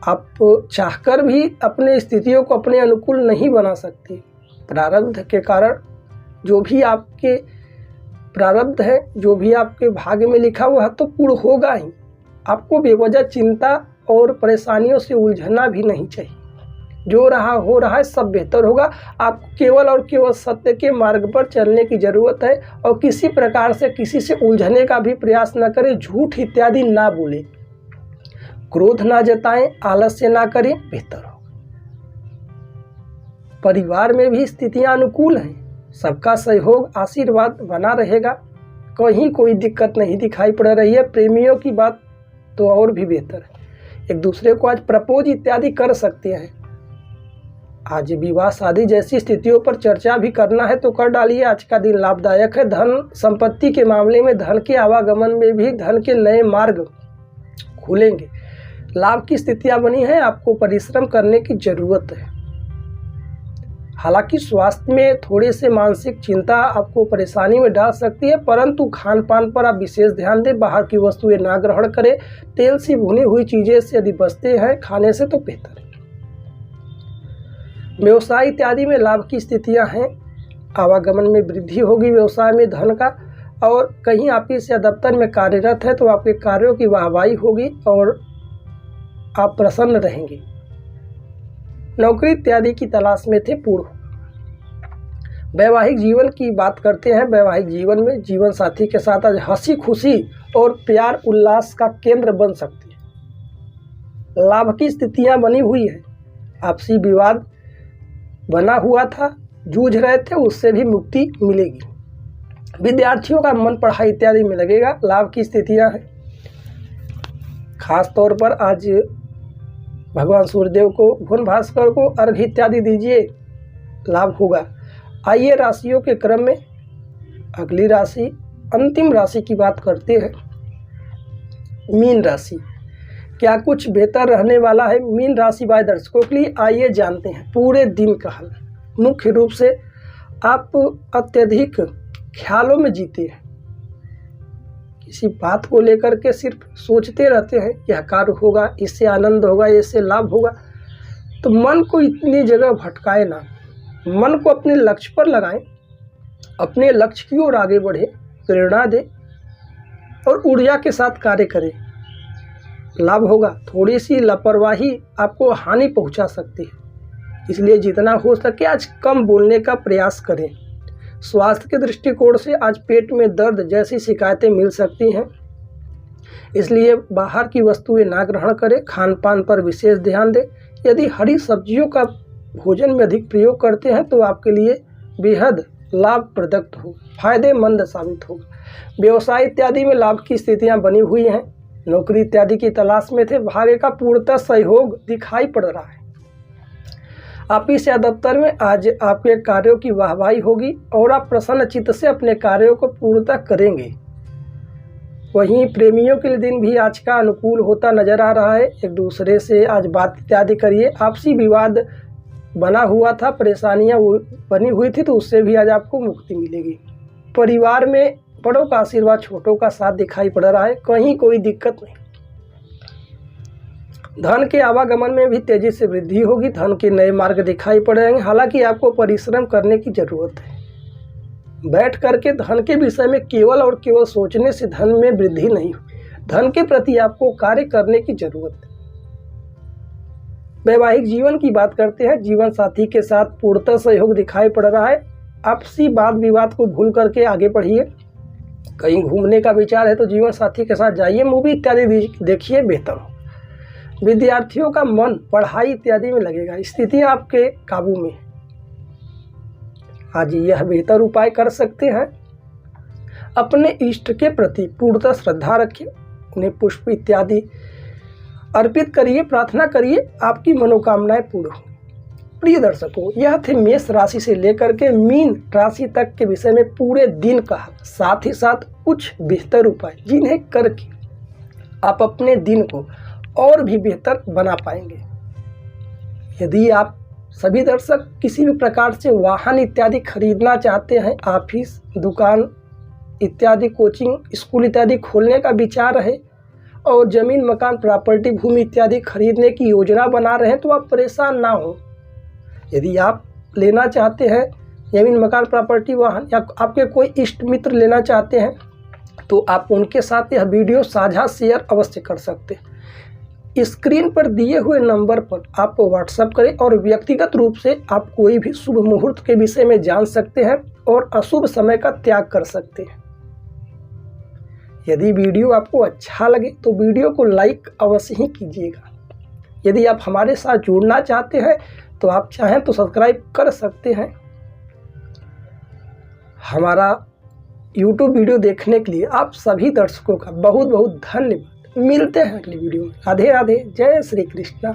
आप चाहकर भी अपने स्थितियों को अपने अनुकूल नहीं बना सकते। प्रारब्ध के कारण जो भी आपके प्रारब्ध है, जो भी आपके भाग्य में लिखा हुआ है तो पूर्ण होगा ही। आपको बेवजह चिंता और परेशानियों से उलझना भी नहीं चाहिए। जो रहा हो रहा है, सब बेहतर होगा। आपको केवल और केवल सत्य के मार्ग पर चलने की ज़रूरत है और किसी प्रकार से किसी से उलझने का भी प्रयास न करें, झूठ इत्यादि ना बोलें, क्रोध ना जताएं, आलस्य ना करें, बेहतर होगा। परिवार में भी स्थितियां अनुकूल हैं, सबका सहयोग आशीर्वाद बना रहेगा, कहीं कोई दिक्कत नहीं दिखाई पड़ रही है। प्रेमियों की बात तो और भी बेहतर है, एक दूसरे को आज प्रपोज इत्यादि कर सकते हैं। आज विवाह शादी जैसी स्थितियों पर चर्चा भी करना है तो कर डालिए, आज का दिन लाभदायक है। धन संपत्ति के मामले में, धन के आवागमन में भी धन के नए मार्ग खुलेंगे। लाभ की स्थितियां बनी हैं, आपको परिश्रम करने की जरूरत है। हालांकि स्वास्थ्य में थोड़ी से मानसिक चिंता आपको परेशानी में डाल सकती है, परंतु खान पान पर आप विशेष ध्यान दें, बाहर की वस्तुएं ना ग्रहण करें। तेल से भुनी हुई चीजें से यदि बचते हैं खाने से तो बेहतर है। व्यवसाय इत्यादि में लाभ की स्थितियां हैं, आवागमन में वृद्धि होगी व्यवसाय में धन का, और कहीं ऑफिस या दफ्तर में कार्यरत है तो आपके कार्यों की वाहवाही होगी और आप प्रसन्न रहेंगे। नौकरी इत्यादि की तलाश में थे, पूर्ण। वैवाहिक जीवन की बात करते हैं। वैवाहिक जीवन में जीवन साथी के साथ आज हंसी खुशी और प्यार उल्लास का केंद्र बन सकती है। लाभ की स्थितियां बनी हुई है, आपसी विवाद बना हुआ था, जूझ रहे थे, उससे भी मुक्ति मिलेगी। विद्यार्थियों का मन पढ़ाई इत्यादि में लगेगा, लाभ की स्थितियां हैं। खास तौर पर आज भगवान सूर्यदेव को, भुवन भास्कर को अर्घ्य इत्यादि दीजिए, लाभ होगा। आइए राशियों के क्रम में अगली राशि, अंतिम राशि की बात करते हैं, मीन राशि। क्या कुछ बेहतर रहने वाला है मीन राशि वाले दर्शकों के लिए? आइए जानते हैं पूरे दिन का हाल। मुख्य रूप से आप अत्यधिक ख्यालों में जीते हैं, किसी बात को लेकर के सिर्फ सोचते रहते हैं, यह कार्य होगा, इससे आनंद होगा, इससे लाभ होगा। तो मन को इतनी जगह भटकाए ना, मन को अपने लक्ष्य पर लगाएं, अपने लक्ष्य की ओर आगे बढ़े, प्रेरणा दे और ऊर्जा के साथ कार्य करें, लाभ होगा। थोड़ी सी लापरवाही आपको हानि पहुंचा सकती है, इसलिए जितना हो सके आज कम बोलने का प्रयास करें। स्वास्थ्य के दृष्टिकोण से आज पेट में दर्द जैसी शिकायतें मिल सकती हैं, इसलिए बाहर की वस्तुएं ना ग्रहण करें। खान पान पर विशेष ध्यान दें। यदि हरी सब्जियों का भोजन में अधिक प्रयोग करते हैं तो आपके लिए बेहद लाभप्रद होगा, फायदेमंद साबित होगा। व्यवसाय इत्यादि में लाभ की स्थितियां बनी हुई हैं। नौकरी इत्यादि की तलाश में थे, भाग्य का पूर्णतः सहयोग दिखाई पड़ रहा है। ऑफिस या दफ्तर में आज आपके कार्यों की वाहवाही होगी और आप प्रसन्न चित्त से अपने कार्यों को पूर्णतः करेंगे। वहीं प्रेमियों के लिए दिन भी आज का अनुकूल होता नजर आ रहा है। एक दूसरे से आज बात इत्यादि करिए। आपसी विवाद बना हुआ था, परेशानियां बनी हुई थी, तो उससे भी आज आपको मुक्ति मिलेगी। परिवार में बड़ों का आशीर्वाद, छोटों का साथ दिखाई पड़ रहा है, कहीं कोई दिक्कत नहीं। धन के आवागमन में भी तेजी से वृद्धि होगी, धन के नए मार्ग दिखाई पड़ रहे हैं। हालांकि आपको परिश्रम करने की जरूरत है। बैठ करके धन के विषय में केवल और केवल सोचने से धन में वृद्धि नहीं होगी, धन के प्रति आपको कार्य करने की जरूरत है। वैवाहिक जीवन की बात करते हैं। जीवन साथी के साथ पूर्णतः सहयोग दिखाई पड़ रहा है। आपसी वाद विवाद को भूल करके आगे बढ़िए। कहीं घूमने का विचार है तो जीवन साथी के साथ जाइए, मूवी इत्यादि देखिए, बेहतर हो। विद्यार्थियों का मन पढ़ाई इत्यादि में लगेगा, स्थितियां आपके काबू में। आज यह बेहतर उपाय कर सकते हैं। अपने इष्ट के प्रति पूर्णतः श्रद्धा रखिए, उन्हें पुष्प इत्यादि अर्पित करिए, प्रार्थना करिए, आपकी मनोकामनाएं पूर्ण हों। प्रिय दर्शकों, यह थे मेष राशि से लेकर के मीन राशि तक के विषय में पूरे दिन का, साथ ही साथ कुछ बेहतर उपाय जिन्हें करके आप अपने दिन को और भी बेहतर बना पाएंगे। यदि आप सभी दर्शक किसी भी प्रकार से वाहन इत्यादि खरीदना चाहते हैं, ऑफिस, दुकान इत्यादि, कोचिंग, स्कूल इत्यादि खोलने का विचार है और ज़मीन, मकान, प्रॉपर्टी, भूमि इत्यादि खरीदने की योजना बना रहे हैं, तो आप परेशान ना हो। यदि आप लेना चाहते हैं ज़मीन, मकान, प्रॉपर्टी, वाहन, या आपके कोई इष्ट मित्र लेना चाहते हैं, तो आप उनके साथ यह वीडियो साझा शेयर अवश्य कर सकते हैं। स्क्रीन पर दिए हुए नंबर पर आप व्हाट्सएप करें और व्यक्तिगत रूप से आप कोई भी शुभ मुहूर्त के विषय में जान सकते हैं और अशुभ समय का त्याग कर सकते हैं। यदि वीडियो आपको अच्छा लगे तो वीडियो को लाइक अवश्य ही कीजिएगा। यदि आप हमारे साथ जुड़ना चाहते हैं तो आप चाहें तो सब्सक्राइब कर सकते हैं। हमारा YouTube वीडियो देखने के लिए आप सभी दर्शकों का बहुत बहुत धन्यवाद। मिलते हैं अगली वीडियो में। राधे राधे, जय श्री कृष्णा।